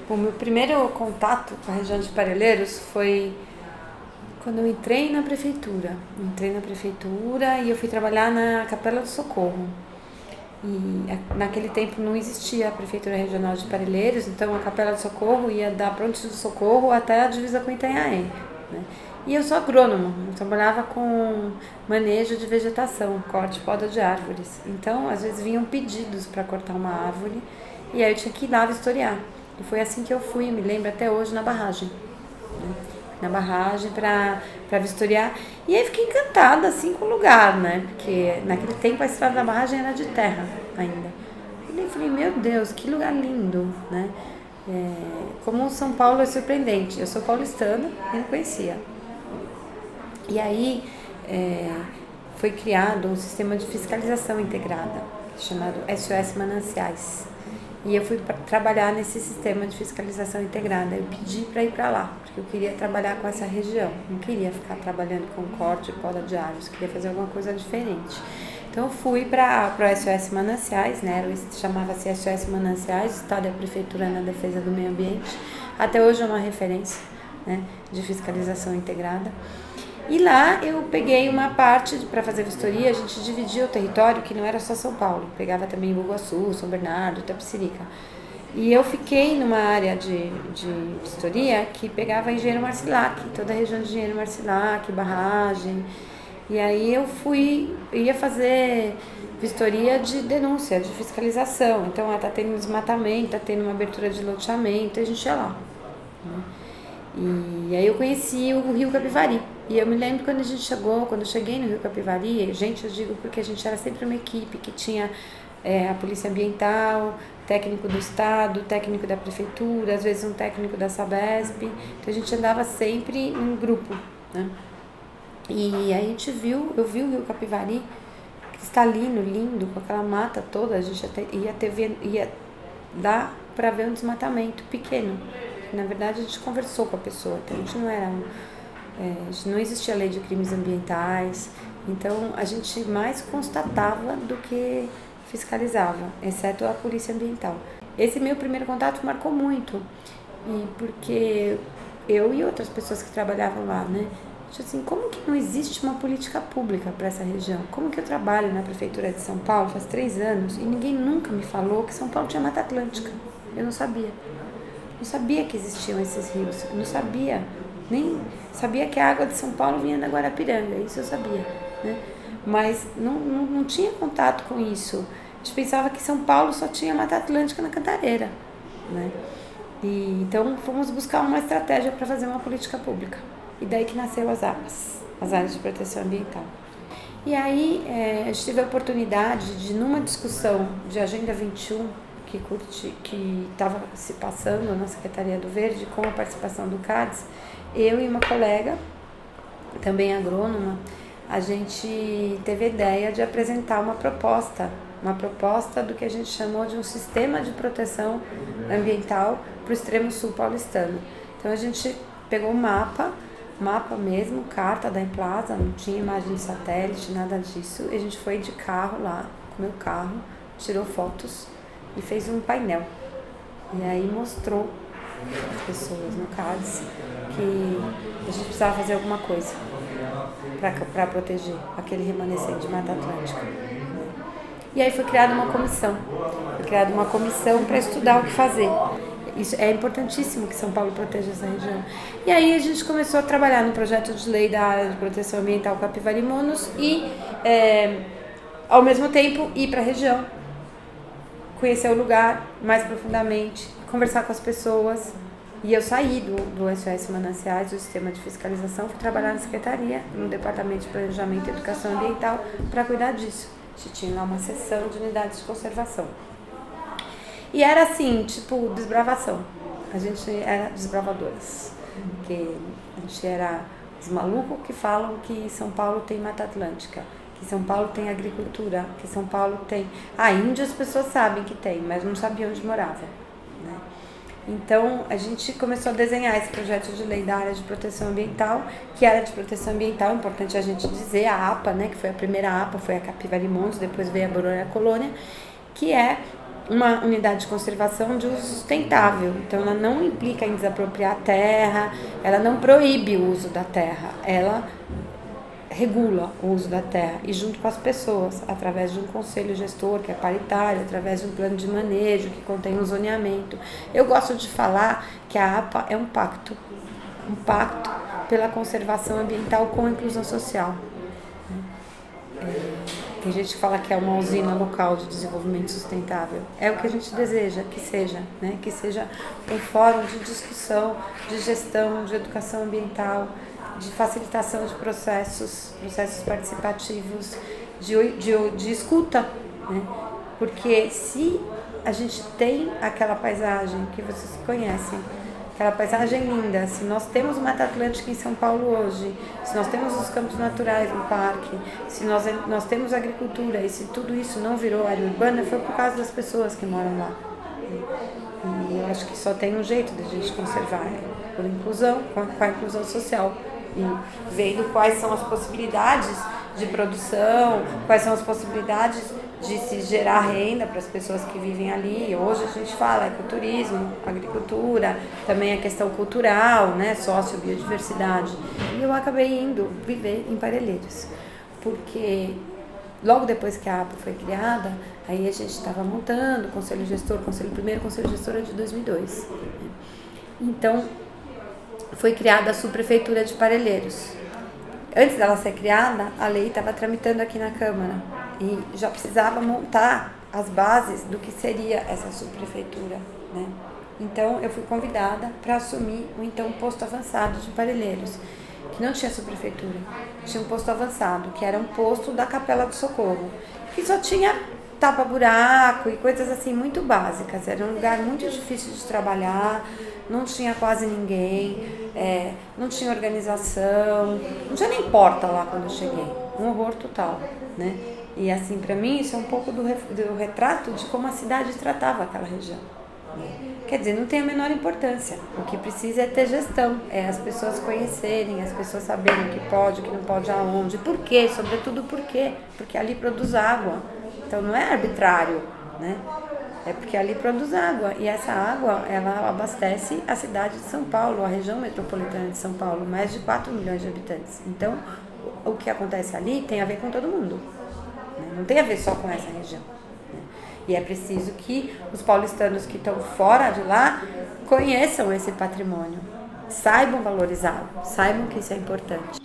O meu primeiro contato com a região de Parelheiros foi quando eu entrei na prefeitura. Entrei na prefeitura e eu fui trabalhar na Capela do Socorro. E naquele tempo não existia a Prefeitura Regional de Parelheiros, então a Capela do Socorro ia da Pronto do Socorro até a divisa com Itanhaém, né? E eu sou agrônoma, eu trabalhava com manejo de vegetação, corte e poda de árvores. Então, às vezes vinham pedidos para cortar uma árvore e aí eu tinha que ir lá vistoriar. E foi assim que eu fui, me lembro até hoje, na barragem, né? Na barragem para vistoriar. E aí fiquei encantada assim com o lugar, né? Porque naquele tempo a estrada da barragem era de terra ainda. E eu falei, meu Deus, que lugar lindo, né? Como São Paulo é surpreendente. Eu sou paulistana e não conhecia. E aí foi criado um sistema de fiscalização integrada, chamado SOS Mananciais. E eu fui trabalhar nesse sistema de fiscalização integrada. Eu pedi para ir para lá, porque eu queria trabalhar com essa região. Não queria ficar trabalhando com corte e poda de árvores, queria fazer alguma coisa diferente. Então eu fui para o SOS Mananciais, né? Chamava-se SOS Mananciais, Estado e a Prefeitura na Defesa do Meio Ambiente. Até hoje é uma referência, né, de fiscalização integrada. E lá eu peguei uma parte para fazer vistoria, a gente dividia o território, que não era só São Paulo, pegava também Iguaçu, São Bernardo, Itapecerica. E eu fiquei numa área de vistoria que pegava Engenheiro Marcilac, toda a região de Engenheiro Marcilac, barragem. E aí eu ia fazer vistoria de denúncia, de fiscalização. Então, tá tendo desmatamento, tá tendo uma abertura de loteamento, a gente ia lá, né? E aí eu conheci o Rio Capivari. E eu me lembro quando quando eu cheguei no Rio Capivari, gente, eu digo porque a gente era sempre uma equipe que tinha a Polícia Ambiental, técnico do Estado, técnico da Prefeitura, às vezes um técnico da Sabesp. Então a gente andava sempre em grupo, né? E aí eu vi o Rio Capivari cristalino, lindo, com aquela mata toda, a gente ia dar para ver um desmatamento pequeno. Na verdade, a gente conversou com a pessoa, então a gente não existia lei de crimes ambientais, então a gente mais constatava do que fiscalizava, exceto a polícia ambiental. Esse meu primeiro contato marcou muito, e porque eu e outras pessoas que trabalhavam lá, né? Assim, como que não existe uma política pública para essa região? Como que eu trabalho na Prefeitura de São Paulo faz 3 anos e ninguém nunca me falou que São Paulo tinha Mata Atlântica? Eu não sabia. Não sabia que existiam esses rios, eu não sabia, nem sabia que a água de São Paulo vinha da Guarapiranga, isso eu sabia, né? Mas não tinha contato com isso. A gente pensava que São Paulo só tinha Mata Atlântica na Cantareira, né? E então fomos buscar uma estratégia para fazer uma política pública. E daí que nasceu as APAs, as áreas de proteção ambiental. E aí a gente teve a oportunidade de, numa discussão de Agenda 21, que estava se passando na Secretaria do Verde, com a participação do CADES, eu e uma colega, também agrônoma, a gente teve a ideia de apresentar uma proposta do que a gente chamou de um sistema de proteção ambiental para o extremo sul paulistano. Então a gente pegou um mapa mesmo, carta da Emplasa, não tinha imagem de satélite, nada disso, e a gente foi de carro lá, com o meu carro, tirou fotos e fez um painel. E aí mostrou às pessoas no CADES que a gente precisava fazer alguma coisa para proteger aquele remanescente de Mata Atlântica. E aí foi criada uma comissão. Para estudar o que fazer. Isso é importantíssimo que São Paulo proteja essa região. E aí a gente começou a trabalhar no projeto de lei da área de proteção ambiental Capivari Munos e, ao mesmo tempo, ir para a região, conhecer o lugar mais profundamente, conversar com as pessoas. E eu saí do SOS Mananciais, do sistema de fiscalização, fui trabalhar na secretaria, no departamento de planejamento e educação ambiental, para cuidar disso. A gente tinha lá uma seção de unidades de conservação. E era assim, tipo, desbravação. A gente era desbravadoras. Porque a gente era os malucos que falam que São Paulo tem Mata Atlântica, que São Paulo tem agricultura, que São Paulo tem... Índia as pessoas sabem que tem, mas não sabiam onde morava, né? Então, a gente começou a desenhar esse projeto de lei da área de proteção ambiental, que a área de proteção ambiental, é importante a gente dizer, a APA, né, que foi a primeira APA, foi a Capivari Munos, depois veio a Borônia Colônia, que é uma unidade de conservação de uso sustentável. Então, ela não implica em desapropriar a terra, ela não proíbe o uso da terra, ela regula o uso da terra e junto com as pessoas, através de um conselho gestor que é paritário, através de um plano de manejo que contém um zoneamento. Eu gosto de falar que a APA é um pacto pela conservação ambiental com a inclusão social. Tem gente que fala que é uma usina local de desenvolvimento sustentável. É o que a gente deseja que seja, né? Que seja um fórum de discussão, de gestão, de educação ambiental, de facilitação de processos participativos, de escuta, né? Porque se a gente tem aquela paisagem que vocês conhecem, aquela paisagem linda, se nós temos o Mata Atlântica em São Paulo hoje, se nós temos os campos naturais no parque, se nós temos agricultura e se tudo isso não virou área urbana, foi por causa das pessoas que moram lá. E eu acho que só tem um jeito de a gente conservar, por inclusão, com a inclusão social. E vendo quais são as possibilidades de produção, quais são as possibilidades de se gerar renda para as pessoas que vivem ali. Hoje a gente fala ecoturismo, agricultura, também a questão cultural, né, sociobiodiversidade. E eu acabei indo viver em Parelheiros, porque logo depois que a APA foi criada, aí a gente estava montando o conselho gestor, primeiro conselho gestor é de 2002. Então, foi criada a subprefeitura de Parelheiros. Antes dela ser criada, a lei estava tramitando aqui na Câmara e já precisava montar as bases do que seria essa subprefeitura, né? Então, eu fui convidada para assumir o então posto avançado de Parelheiros, que não tinha subprefeitura, tinha um posto avançado, que era um posto da Capela do Socorro, que só tinha tapa-buraco e coisas assim muito básicas. Era um lugar muito difícil de trabalhar, não tinha quase ninguém, não tinha organização, não tinha nem porta lá quando eu cheguei. Um horror total, né? E assim, para mim, isso é um pouco do retrato de como a cidade tratava aquela região. Quer dizer, não tem a menor importância. O que precisa é ter gestão, é as pessoas conhecerem, as pessoas saberem o que pode, o que não pode, aonde, por quê, sobretudo por quê, porque ali produz água. Então não é arbitrário, né? É porque ali produz água e essa água, ela abastece a cidade de São Paulo, a região metropolitana de São Paulo, mais de 4 milhões de habitantes. Então, o que acontece ali tem a ver com todo mundo, né? Não tem a ver só com essa região, né? E é preciso que os paulistanos que estão fora de lá conheçam esse patrimônio, saibam valorizá-lo, saibam que isso é importante.